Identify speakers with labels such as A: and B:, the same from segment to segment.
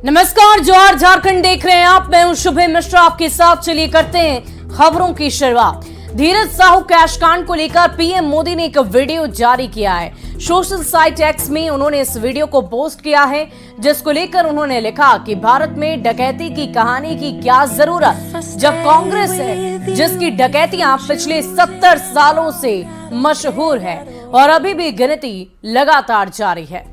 A: नमस्कार, जोहार झारखंड देख रहे हैं आप। मैं हूं शुभे मिश्रा आपके साथ। चलिए करते हैं खबरों की शुरुआत। धीरज साहू कैश कांड को लेकर पीएम मोदी ने एक वीडियो जारी किया है। सोशल साइट एक्स में उन्होंने इस वीडियो को पोस्ट किया है, जिसको लेकर उन्होंने लिखा कि भारत में डकैती की कहानी की क्या जरूरत, जब कांग्रेस है जिसकी डकैतियां पिछले 70 सालों से मशहूर है और अभी भी गिनती लगातार जारी है।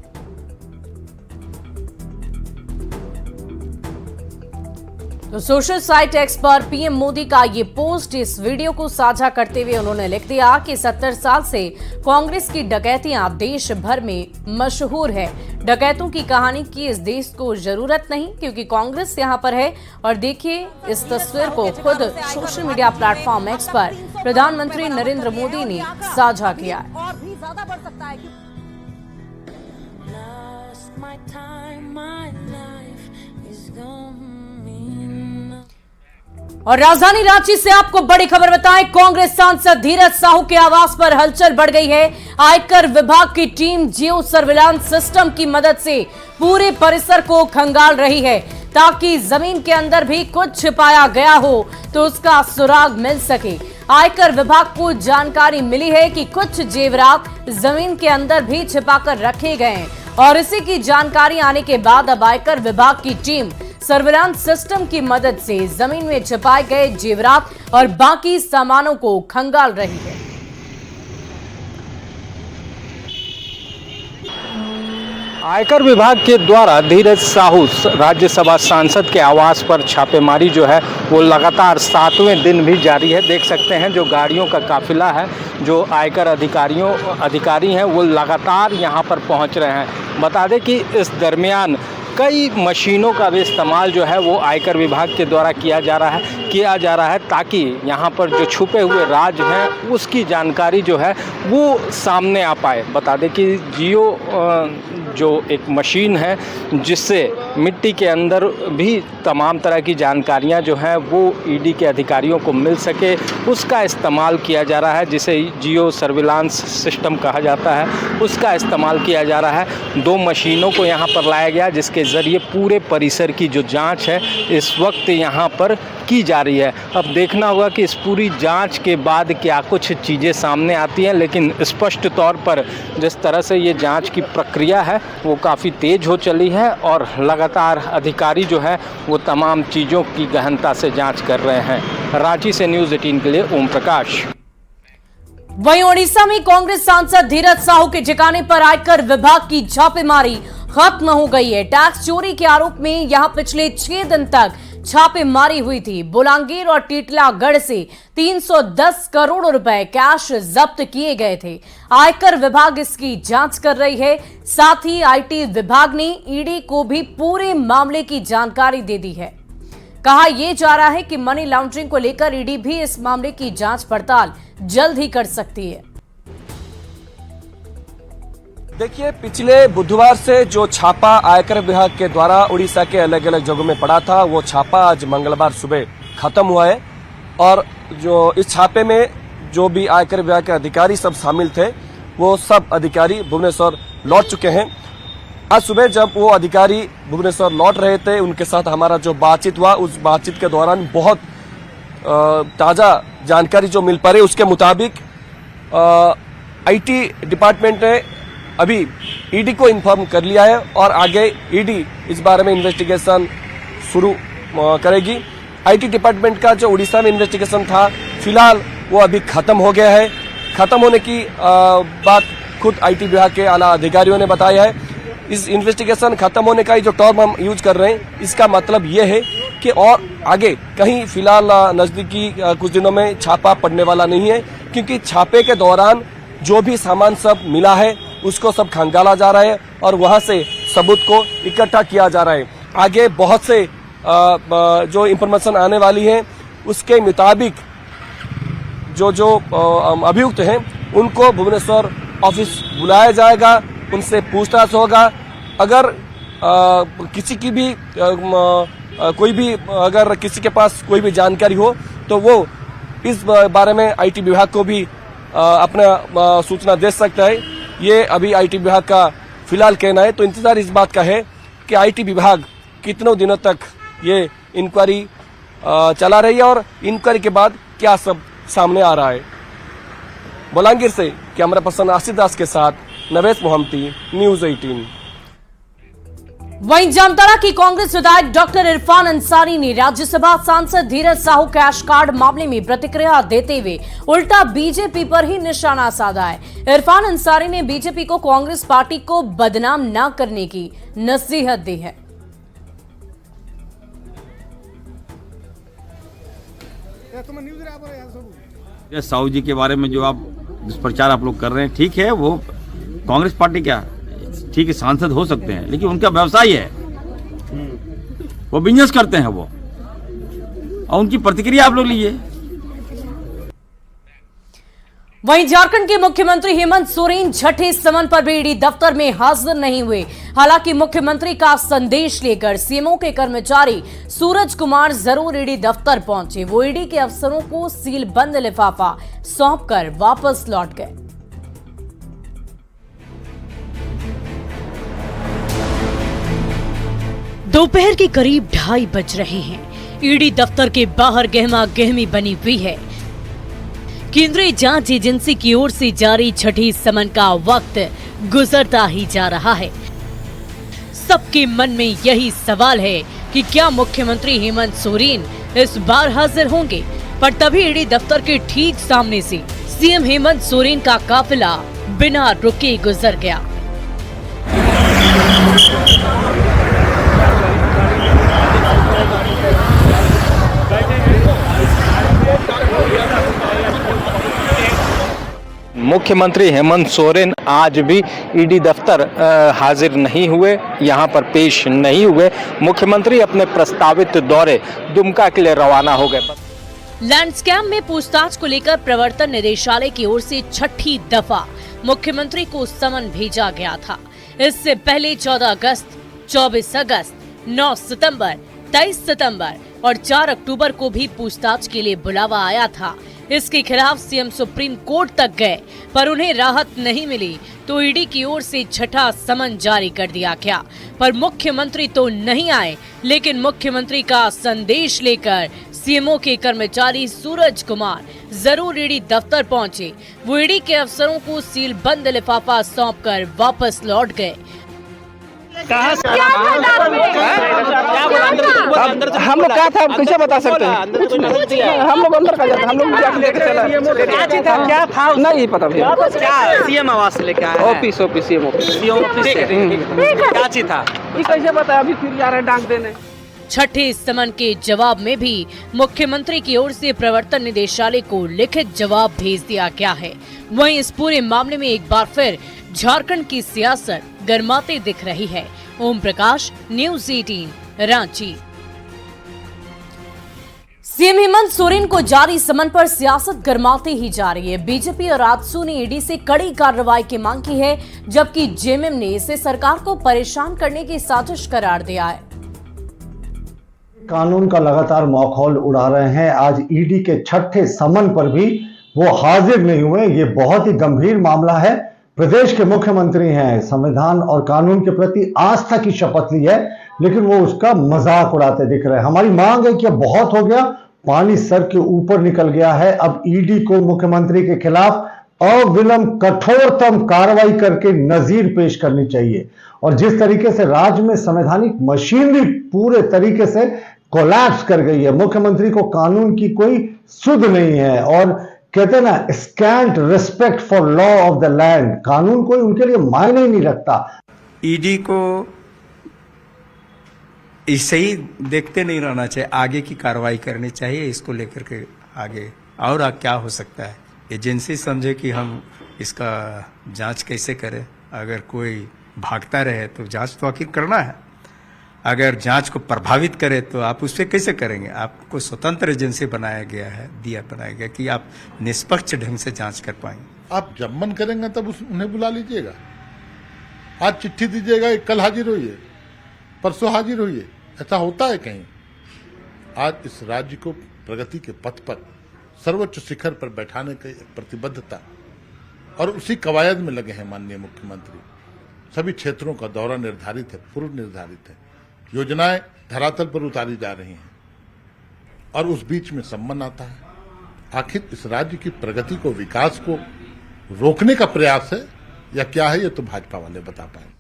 A: तो सोशल साइट एक्स पर पीएम मोदी का ये पोस्ट, इस वीडियो को साझा करते हुए उन्होंने लिख दिया कि 70 साल से कांग्रेस की डकैतियां देश भर में मशहूर है। डकैतों की कहानी की इस देश को जरूरत नहीं, क्योंकि कांग्रेस यहां पर है। और देखिए इस तस्वीर को खुद सोशल मीडिया प्लेटफॉर्म एक्स पर प्रधानमंत्री नरेंद्र मोदी ने साझा किया है।
B: और भी ज्यादा बढ़ सकता है
A: और राजधानी रांची से आपको बड़ी खबर बताएं, कांग्रेस सांसद धीरज साहू के आवास पर हलचल बढ़ गई है। आयकर विभाग की टीम जियो सर्विलांस सिस्टम की मदद से पूरे परिसर को खंगाल रही है, ताकि जमीन के अंदर भी कुछ छिपाया गया हो तो उसका सुराग मिल सके। आयकर विभाग को जानकारी मिली है कि कुछ जेवरात जमीन के अंदर भी छिपाकर रखे गए हैं, और इसी की जानकारी आने के बाद अब आयकर विभाग की टीम सर्विलांस सिस्टम की मदद से जमीन में छिपाए गए जेवरात और बाकी सामानों को खंगाल रही है।
C: आयकर विभाग के द्वारा धीरज साहू राज्यसभा सांसद के आवास पर छापेमारी जो है वो लगातार 7वें दिन भी जारी है। देख सकते हैं जो गाड़ियों का काफिला है, जो आयकर अधिकारी हैं वो लगातार यहां पर पहुंच रहे हैं। बता दें कि इस दरमियान कई मशीनों का भी इस्तेमाल जो है वो आयकर विभाग के द्वारा किया जा रहा है ताकि यहाँ पर जो छुपे हुए राज हैं उसकी जानकारी जो है वो सामने आ पाए। बता दें कि जियो जो एक मशीन है जिससे मिट्टी के अंदर भी तमाम तरह की जानकारियाँ जो हैं वो ईडी के अधिकारियों को मिल सके, उसका इस्तेमाल किया जा रहा है, जिसे जियो सर्विलांस सिस्टम कहा जाता है, उसका इस्तेमाल किया जा रहा है। 2 मशीनों को यहाँ पर लाया गया जिसके ज़रिए पूरे परिसर की जो जांच है इस वक्त यहाँ पर की जा रही है। अब देखना होगा कि इस पूरी जांच के बाद क्या कुछ चीज़ें सामने आती हैं, लेकिन स्पष्ट तौर पर जिस तरह से ये जांच की प्रक्रिया है वो काफ़ी तेज़ हो चली है और लगातार अधिकारी जो है वो तमाम चीज़ों की गहनता से जांच कर रहे हैं। रांची से न्यूज़ 18 के लिए ओम प्रकाश।
A: वहीं ओडिशा में कांग्रेस सांसद धीरज साहू के ठिकाने पर आयकर विभाग की छापेमारी खत्म हो गई है। टैक्स चोरी के आरोप में यहां पिछले 6 दिन तक छापेमारी हुई थी। बुलांगीर और टीटलागढ़ से 310 करोड़ रुपए कैश जब्त किए गए थे। आयकर विभाग इसकी जांच कर रही है। साथ ही आईटी विभाग ने ईडी को भी पूरे मामले की जानकारी दे दी है। कहा यह जा रहा है कि मनी लॉन्ड्रिंग को लेकर ईडी भी इस मामले की जांच पड़ताल जल्द ही कर सकती है।
B: देखिए, पिछले बुधवार से जो छापा आयकर विभाग के द्वारा उड़ीसा के अलग अलग जगहों में पड़ा था, वो छापा आज मंगलवार सुबह खत्म हुआ है। और जो इस छापे में जो भी आयकर विभाग के अधिकारी सब शामिल थे वो सब अधिकारी भुवनेश्वर लौट चुके हैं। आज सुबह जब वो अधिकारी भुवनेश्वर लौट रहे थे, उनके साथ हमारा जो बातचीत हुआ, उस बातचीत के दौरान बहुत ताज़ा जानकारी जो मिल पा रही, उसके मुताबिक आईटी डिपार्टमेंट ने अभी ईडी को इन्फॉर्म कर लिया है और आगे ईडी इस बारे में इन्वेस्टिगेशन शुरू करेगी। आईटी डिपार्टमेंट का जो उड़ीसा में इन्वेस्टिगेशन था, फिलहाल वो अभी खत्म हो गया है। खत्म होने की बात खुद आईटी विभाग के आला अधिकारियों ने बताया है। इस इन्वेस्टिगेशन खत्म होने का जो टर्म हम यूज कर रहे हैं, इसका मतलब ये है कि और आगे कहीं फिलहाल नजदीकी कुछ दिनों में छापा पड़ने वाला नहीं है, क्योंकि छापे के दौरान जो भी सामान सब मिला है उसको सब खंगाला जा रहा है और वहां से सबूत को इकट्ठा किया जा रहा है। आगे बहुत से जो इंफॉर्मेशन आने वाली है, उसके मुताबिक जो अभियुक्त हैं उनको भुवनेश्वर ऑफिस बुलाया जाएगा, उनसे पूछताछ होगा। अगर किसी की भी कोई भी अगर किसी के पास कोई भी जानकारी हो तो वो इस बारे में आईटी विभाग को भी अपना सूचना दे सकता है। ये अभी आईटी विभाग का फिलहाल कहना है। तो इंतजार इस बात का है कि आईटी विभाग कितनों दिनों तक ये इंक्वायरी चला रही है और इंक्वायरी के बाद क्या सब सामने आ रहा है। बलांगीर से कैमरा पर्सन आसिफ दास के साथ नवेश मोहम्मदी, न्यूज 18।
A: वहीं जामताड़ा की कांग्रेस विधायक डॉक्टर इरफान अंसारी ने राज्यसभा सांसद धीरज साहू कैश कार्ड मामले में प्रतिक्रिया देते हुए उल्टा बीजेपी पर ही निशाना साधा है। इरफान अंसारी ने बीजेपी को कांग्रेस पार्टी को बदनाम न करने की नसीहत दी है।
D: साहू जी के बारे में जो आप दुष्प्रचार आप लोग कर रहे हैं, ठीक है, वो कांग्रेस पार्टी क्या ठीक है सांसद हो सकते हैं, लेकिन उनका व्यवसाय है, वो बिजनेस करते हैं वो, और उनकी प्रतिक्रिया आप लोग लीजिए।
A: वहीं झारखंड के मुख्यमंत्री हेमंत सोरेन छठे समन पर भी ईडी दफ्तर में हाजिर नहीं हुए। हालांकि मुख्यमंत्री का संदेश लेकर सीएमओ के कर्मचारी सूरज कुमार जरूर ईडी दफ्तर पहुंचे। वो ईडी के अफसरों को सील बंद लिफाफा सौंपकर वापस लौट गए। दोपहर के करीब 2:30 बज रहे हैं। ईडी दफ्तर के बाहर गहमा गहमी बनी हुई है। केंद्रीय जांच एजेंसी की ओर से जारी छठी समन का वक्त गुजरता ही जा रहा है। सबके मन में यही सवाल है कि क्या मुख्यमंत्री हेमंत सोरेन इस बार हाजिर होंगे। पर तभी ईडी दफ्तर के ठीक सामने से सीएम हेमंत सोरेन का काफिला बिना रुके गुजर गया।
C: मुख्यमंत्री हेमंत सोरेन आज भी ईडी दफ्तर हाजिर नहीं हुए, यहां पर पेश नहीं हुए। मुख्यमंत्री अपने प्रस्तावित दौरे दुमका के लिए रवाना हो गए।
A: लैंडस्कैम में पूछताछ को लेकर प्रवर्तन निदेशालय की ओर से छठी दफा मुख्यमंत्री को समन भेजा गया था। इससे पहले 14 अगस्त, 24 अगस्त, 9 सितंबर, 23 सितंबर और 4 अक्टूबर को भी पूछताछ के लिए बुलावा आया था। इसके खिलाफ सीएम सुप्रीम कोर्ट तक गए, पर उन्हें राहत नहीं मिली तो ईडी की ओर से छठा समन जारी कर दिया गया। पर मुख्यमंत्री तो नहीं आए, लेकिन मुख्यमंत्री का संदेश लेकर सीएमओ के कर्मचारी सूरज कुमार जरूर ईडी दफ्तर पहुंचे। वो ईडी के अफसरों को सील बंद लिफाफा सौंपकर वापस लौट गए।
E: हम लोग क्या था कैसे बता सकते हैं? हम लोग अंदर का जाते, हम लोग जाके लेके चला। क्या था नहीं पता भैया।
F: क्या सीएम आवास लेके आए?
E: ऑफिस सीएम ऑफिस
F: क्या चीज था?
E: ये कैसे पता? अभी फिर जा रहे हैं डाक देने।
A: छठे समन के जवाब में भी मुख्यमंत्री की ओर से प्रवर्तन निदेशालय को लिखित जवाब भेज दिया गया है। वहीं इस पूरे मामले में एक बार फिर झारखंड की सियासत गरमाते दिख रही है। ओम प्रकाश, न्यूज 18, रांची। सीएम हेमंत सोरेन को जारी समन पर सियासत गरमाते ही जा रही है। बीजेपी और आजसू ने ईडी से कड़ी कार्रवाई की मांग की है, जबकि जेएमएम ने इसे सरकार को परेशान करने की साजिश करार दिया है।
G: कानून का लगातार मखौल उड़ा रहे हैं। आज ईडी के छठे समन पर भी वो हाजिर नहीं हुए। ये बहुत ही गंभीर मामला है। प्रदेश के मुख्यमंत्री हैं, संविधान और कानून के प्रति आस्था की शपथ ली है, लेकिन वो उसका मजाक उड़ाते दिख रहे हैं। हमारी मांग है कि बहुत हो गया, पानी सर के ऊपर निकल गया है। अब ईडी को मुख्यमंत्री के खिलाफ अविलंब कठोरतम कार्रवाई करके नजीर पेश करनी चाहिए। और जिस तरीके से राज्य में संवैधानिक मशीनरी पूरे तरीके से कोलैप्स कर गई है, मुख्यमंत्री को कानून की कोई सुध नहीं है और कहते हैं ना, scent respect for law of the land, कानून कोई उनके लिए मायने ही नहीं रखता।
H: ईडी को इसे ही देखते नहीं रहना चाहिए, आगे की कार्रवाई करनी चाहिए। इसको लेकर के आगे और क्या हो सकता है, एजेंसी समझे कि हम इसका जांच कैसे करें। अगर कोई भागता रहे तो जांच तो आखिर करना है। अगर जांच को प्रभावित करे तो आप उस पर कैसे करेंगे? आपको स्वतंत्र एजेंसी बनाया गया कि आप निष्पक्ष ढंग से जांच कर पाएंगे।
I: आप जब मन करेंगे तब उन्हें बुला लीजिएगा। आज चिट्ठी दीजिएगा, कल हाजिर होइए, परसों हाजिर होइए। ऐसा होता है कहीं? आज इस राज्य को प्रगति के पथ पर सर्वोच्च शिखर पर बैठाने की प्रतिबद्धता और उसी कवायद में लगे हैं माननीय मुख्यमंत्री। सभी क्षेत्रों का दौरा निर्धारित है, पूर्व निर्धारित है। योजनाएं धरातल पर उतारी जा रही हैं और उस बीच में संबंध आता है। आखिर इस राज्य की प्रगति को, विकास को रोकने का प्रयास है या क्या है, ये तो भाजपा वाले बता पाएंगे।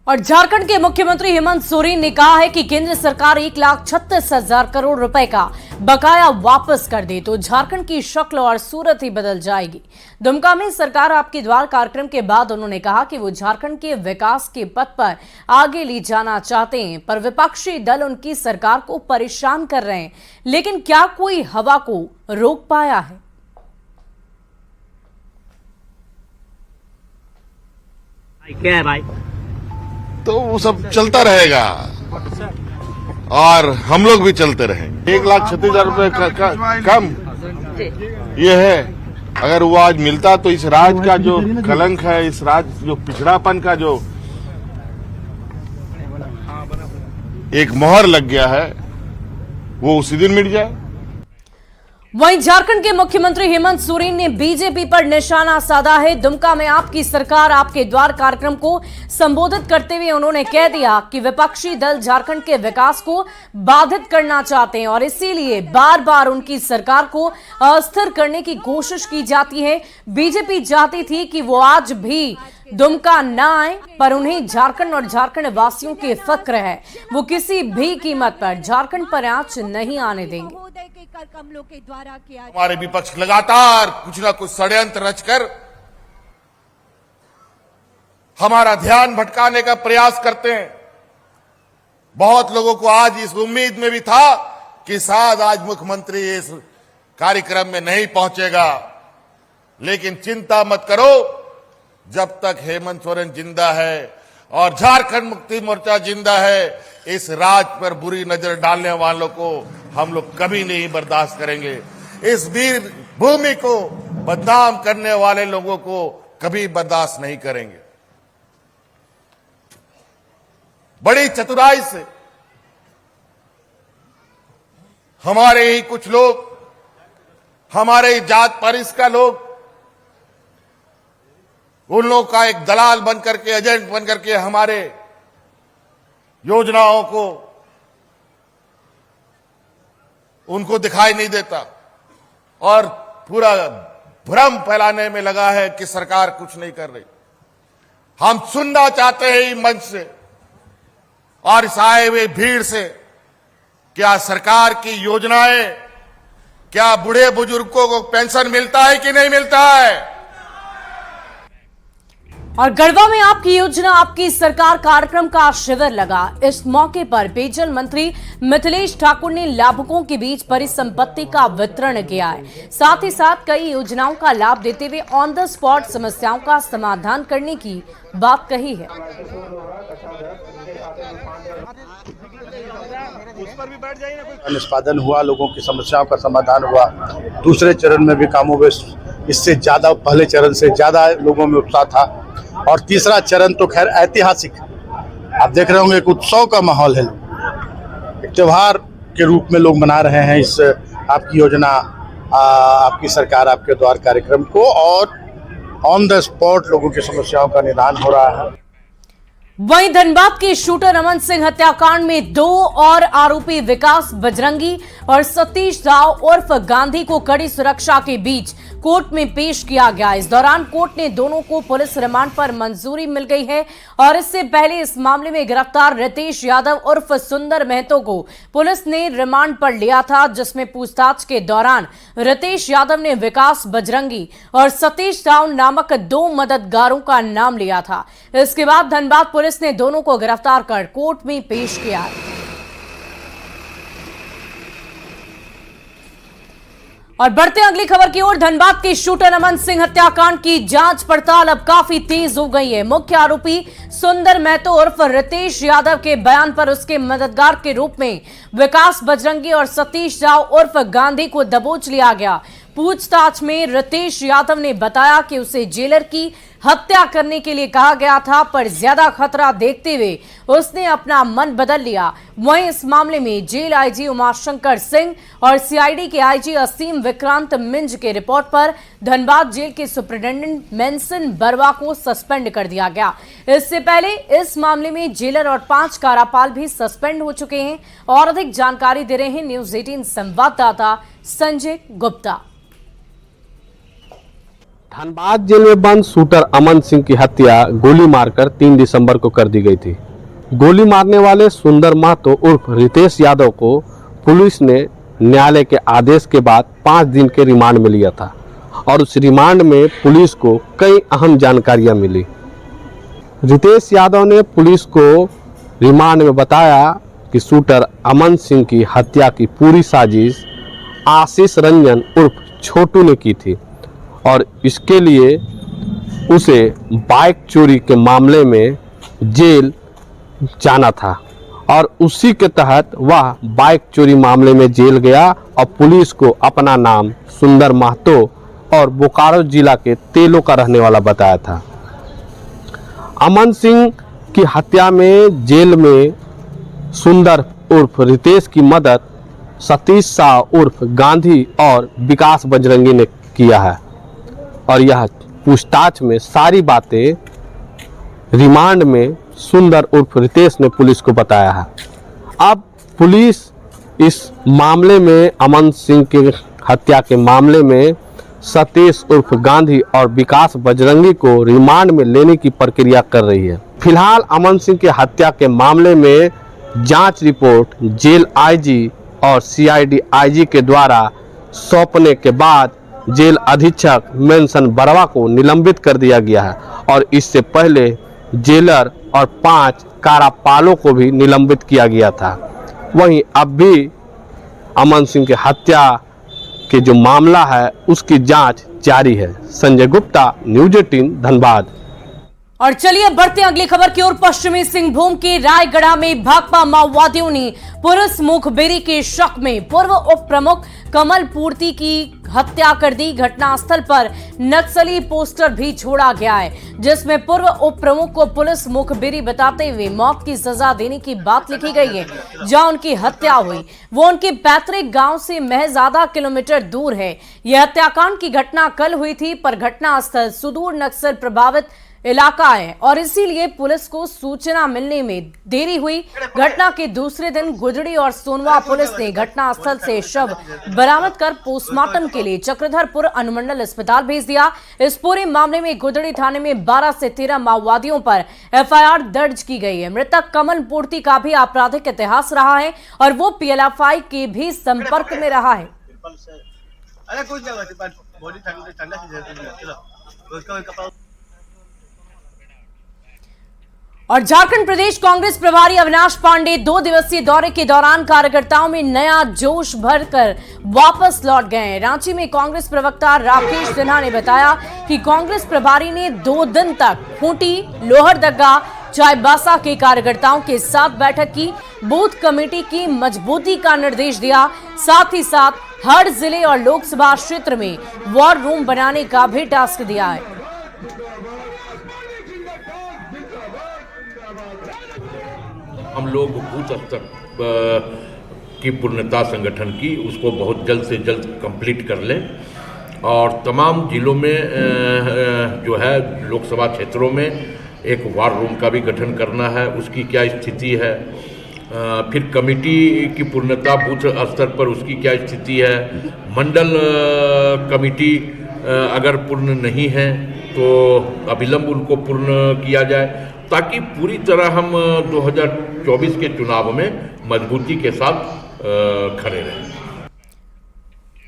A: और झारखंड के मुख्यमंत्री हेमंत सोरेन ने कहा है कि केंद्र सरकार 1,36,000 करोड़ रुपए का बकाया वापस कर दे तो झारखंड की शक्ल और सूरत ही बदल जाएगी। दुमका में सरकार आपके द्वार कार्यक्रम के बाद उन्होंने कहा कि वो झारखंड के विकास के पथ पर आगे ले जाना चाहते हैं, पर विपक्षी दल उनकी सरकार को परेशान कर रहे हैं। लेकिन क्या कोई हवा को रोक पाया है?
F: क्या है भाई?
J: तो वो सब चलता रहेगा और हम लोग भी चलते रहेंगे। 1,36,000 रुपए कम ये है। अगर वो आज मिलता तो इस राज्य का जो कलंक है, इस राज्य जो पिछड़ापन का जो एक मोहर लग गया है, वो उसी दिन मिट जाए।
A: वहीं झारखंड के मुख्यमंत्री हेमंत सोरेन ने बीजेपी पर निशाना साधा है। दुमका में आपकी सरकार आपके द्वार कार्यक्रम को संबोधित करते हुए उन्होंने कह दिया कि विपक्षी दल झारखंड के विकास को बाधित करना चाहते हैं और इसीलिए बार बार उनकी सरकार को अस्थिर करने की कोशिश की जाती है। बीजेपी चाहती थी कि वो आज भी दुमका न आए, पर उन्हें झारखंड और झारखंड वासियों के फक्र है। वो किसी भी कीमत पर झारखंड पर आंच नहीं आने देंगे।
J: हमारे विपक्ष लगातार कुछ ना कुछ षड्यंत्र रचकर हमारा ध्यान भटकाने का प्रयास करते हैं। बहुत लोगों को आज इस उम्मीद में भी था कि शायद आज मुख्यमंत्री इस कार्यक्रम में नहीं पहुंचेगा, लेकिन चिंता मत करो, जब तक हेमंत सोरेन जिंदा है और झारखंड मुक्ति मोर्चा जिंदा है, इस राज्य पर बुरी नजर डालने वालों को हम लोग कभी नहीं बर्दाश्त करेंगे। इस वीर भूमि को बदनाम करने वाले लोगों को कभी बर्दाश्त नहीं करेंगे। बड़ी चतुराई से हमारे ही कुछ लोग, हमारे ही जात परिस का लोग, उन लोगों का एक दलाल बनकर के, एजेंट बनकर के हमारे योजनाओं को उनको दिखाई नहीं देता और पूरा भ्रम फैलाने में लगा है कि सरकार कुछ नहीं कर रही। हम सुनना चाहते हैं मंच से और इस आए हुए भीड़ से, क्या सरकार की योजनाएं, क्या बूढ़े बुजुर्गों को पेंशन मिलता है कि नहीं मिलता है?
A: और गढ़वा में आपकी योजना आपकी सरकार कार्यक्रम का शिविर लगा। इस मौके पर पेयजल मंत्री मिथिलेश ठाकुर ने लाभुकों के बीच परिसंपत्ति का वितरण किया है। साथ ही साथ कई योजनाओं का लाभ देते हुए ऑन द स्पॉट समस्याओं का समाधान करने की बात कही है।
K: निष्पादन हुआ, लोगों की समस्याओं का समाधान हुआ। दूसरे चरण में भी कामों में इससे ज्यादा, पहले चरण से ज्यादा लोगों में उत्साह था। और तीसरा चरण तो खैर ऐतिहासिक, आप देख रहे होंगे एक उत्सव का माहौल है, एक त्योहार के रूप में लोग मना रहे हैं इस आपकी योजना, आपकी सरकार आपके द्वार कार्यक्रम को, और ऑन द स्पॉट लोगों की समस्याओं का निदान हो रहा है।
A: वहीं धनबाद के शूटर अमन सिंह हत्याकांड में 2 और आरोपी विकास बजरंगी और सतीश राव उर्फ गांधी को कड़ी सुरक्षा के बीच कोर्ट में पेश किया गया। इस दौरान कोर्ट ने दोनों को पुलिस रिमांड पर मंजूरी मिल गई है और इससे पहले इस मामले में गिरफ्तार रितेश यादव उर्फ सुंदर महतो को पुलिस ने रिमांड पर लिया था, जिसमें पूछताछ के दौरान रितेश यादव ने विकास बजरंगी और सतीश राव नामक 2 मददगारों का नाम लिया था। इसके बाद धनबाद पुलिस ने दोनों को गिरफ्तार कर कोर्ट में पेश किया है। और बढ़ते अगली खबर की ओर, धनबाद के शूटर अमन सिंह हत्याकांड की जांच पड़ताल अब काफी तेज हो गई है। मुख्य आरोपी सुंदर महतो उर्फ रितेश यादव के बयान पर उसके मददगार के रूप में विकास बजरंगी और सतीश राव उर्फ गांधी को दबोच लिया गया। पूछताछ में रितेश यादव ने बताया कि उसे जेलर की हत्या करने के लिए कहा गया था, पर ज्यादा खतरा देखते हुए उसने अपना मन बदल लिया। वहीं इस मामले में जेल आईजी उमाशंकर सिंह और सीआईडी के आईजी असीम विक्रांत मिंज के रिपोर्ट पर धनबाद जेल के सुपरिटेंडेंट मेंसन बरवा को सस्पेंड कर दिया गया। इससे पहले इस मामले में जेलर और 5 कारापाल भी सस्पेंड हो चुके हैं। और अधिक जानकारी दे रहे हैं न्यूज 18 संवाददाता संजय गुप्ता।
L: धनबाद जेल में बंद शूटर अमन सिंह की हत्या गोली मारकर 3 दिसंबर को कर दी गई थी। गोली मारने वाले सुंदर महतो उर्फ रितेश यादव को पुलिस ने न्यायालय के आदेश के बाद 5 दिन के रिमांड में लिया था और उस रिमांड में पुलिस को कई अहम जानकारियां मिली। रितेश यादव ने पुलिस को रिमांड में बताया कि शूटर अमन सिंह की हत्या की पूरी साजिश आशीष रंजन उर्फ छोटू ने की थी और इसके लिए उसे बाइक चोरी के मामले में जेल जाना था और उसी के तहत वह बाइक चोरी मामले में जेल गया और पुलिस को अपना नाम सुंदर महतो और बोकारो जिला के तेलो का रहने वाला बताया था। अमन सिंह की हत्या में जेल में सुंदर उर्फ रितेश की मदद सतीश शाह उर्फ गांधी और विकास बजरंगी ने किया है और यह पूछताछ में सारी बातें रिमांड में सुंदर उर्फ रितेश ने पुलिस को बताया है। अब पुलिस इस मामले में अमन सिंह की हत्या के मामले में सतीश उर्फ गांधी और विकास बजरंगी को रिमांड में लेने की प्रक्रिया कर रही है। फिलहाल अमन सिंह की हत्या के मामले में जांच रिपोर्ट जेल आईजी और सीआईडी आईजी के द्वारा सौंपने के बाद जेल अधीक्षक मेंसन बरवा को निलंबित कर दिया गया है और इससे पहले जेलर और 5 कारापालों को भी निलंबित किया गया था। वहीं अब भी अमन सिंह की हत्या के जो मामला है उसकी जांच जारी है। संजय गुप्ता, न्यूज 18 धनबाद।
A: और चलिए बढ़ते अगली खबर की ओर। पश्चिमी सिंहभूम के रायगढ़ में भाकपा माओवादियों ने पुलिस मुखबिरी के शक में पूर्व उप प्रमुख कमल पूर्ति की हत्या कर दी। घटनास्थल पर नक्सली पोस्टर भी छोड़ा गया है जिसमें पूर्व उप प्रमुख को पुलिस मुखबिरी बताते हुए मौत की सजा देने की बात लिखी गई है। जहां उनकी हत्या हुई वो उनके पैतृक गांव से महज आधा किलोमीटर दूर है। यह हत्याकांड की घटना कल हुई थी, पर घटनास्थल सुदूर नक्सल प्रभावित इलाका है और इसीलिए पुलिस को सूचना मिलने में देरी हुई। घटना के दूसरे दिन गुजड़ी और सोनवा पुलिस ने घटनास्थल से शव बरामद कर पोस्टमार्टम के लिए चक्रधरपुर अनुमंडल अस्पताल भेज दिया। इस पूरे मामले में गुजड़ी थाने में 12 से 13 माओवादियों पर एफआईआर दर्ज की गई है। मृतक कमल पूर्ति का भी आपराधिक इतिहास रहा है और वो पीएलएफआई के भी संपर्क में रहा है। और झारखंड प्रदेश कांग्रेस प्रभारी अविनाश पांडे 2 दिवसीय दौरे के दौरान कार्यकर्ताओं में नया जोश भरकर वापस लौट गए हैं। रांची में कांग्रेस प्रवक्ता राकेश सिन्हा ने बताया कि कांग्रेस प्रभारी ने 2 दिन तक खूंटी, लोहरदगा, चाईबासा के कार्यकर्ताओं के साथ बैठक की, बूथ कमेटी की मजबूती का निर्देश दिया। साथ ही साथ हर जिले और लोकसभा क्षेत्र में वॉर रूम बनाने का भी टास्क दिया है।
M: हम लोग बूथ स्तर की पूर्णता संगठन की उसको बहुत जल्द से जल्द कंप्लीट कर लें और तमाम जिलों में जो है लोकसभा क्षेत्रों में एक वार रूम का भी गठन करना है, उसकी क्या स्थिति है। फिर कमेटी की पूर्णता बूथ स्तर पर उसकी क्या स्थिति है। मंडल कमेटी अगर पूर्ण नहीं है तो अविलंब उनको पूर्ण किया जाए ताकि पूरी तरह हम 2024 के चुनाव में मजबूती के साथ खड़े रहें।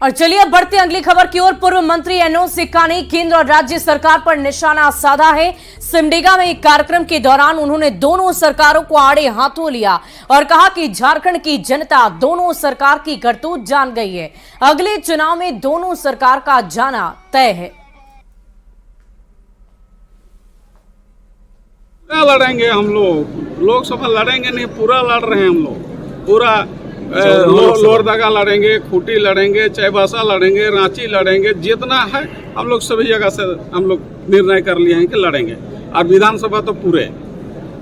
A: और चलिए अब बढ़ते अगली खबर की ओर। पूर्व मंत्री एनोस सिक्का ने केंद्र और राज्य सरकार पर निशाना साधा है। सिमडेगा में एक कार्यक्रम के दौरान उन्होंने दोनों सरकारों को आड़े हाथों लिया और कहा कि झारखंड की जनता दोनों सरकार की करतूत जान गई है। अगले चुनाव में दोनों सरकार का जाना तय है।
E: लड़ेंगे हम लोग, लोकसभा लड़ेंगे नहीं, पूरा लड़ रहे हैं हम लोग। पूरा लोहरदगा लड़ेंगे, खूंटी लड़ेंगे, चाईबासा लड़ेंगे, रांची लड़ेंगे, जितना है हम लोग सभी जगह से हम लोग निर्णय कर लिए हैं कि लड़ेंगे। और विधानसभा तो पूरे,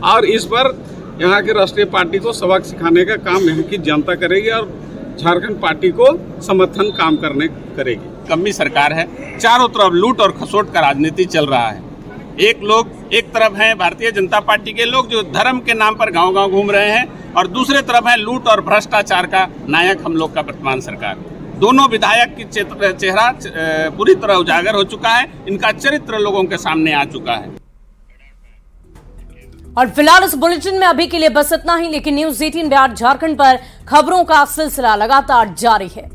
E: और इस पर यहाँ की राष्ट्रीय पार्टी को सबक सिखाने का काम यहाँ की जनता करेगी और झारखंड पार्टी को समर्थन काम करने करेगी।
N: कमी सरकार है, चारों तरफ लूट और खसोट का राजनीति चल रहा है। एक तरफ हैं भारतीय जनता पार्टी के लोग जो धर्म के नाम पर गांव-गांव घूम रहे हैं, और दूसरे तरफ है लूट और भ्रष्टाचार का नायक हम लोग का वर्तमान सरकार। दोनों विधायक की चेहरा पूरी तरह उजागर हो चुका है, इनका चरित्र लोगों के सामने आ चुका है।
A: और फिलहाल इस बुलेटिन में अभी के लिए बस इतना ही, लेकिन न्यूज़ 18 बिहार झारखंड पर खबरों का सिलसिला लगातार जारी है।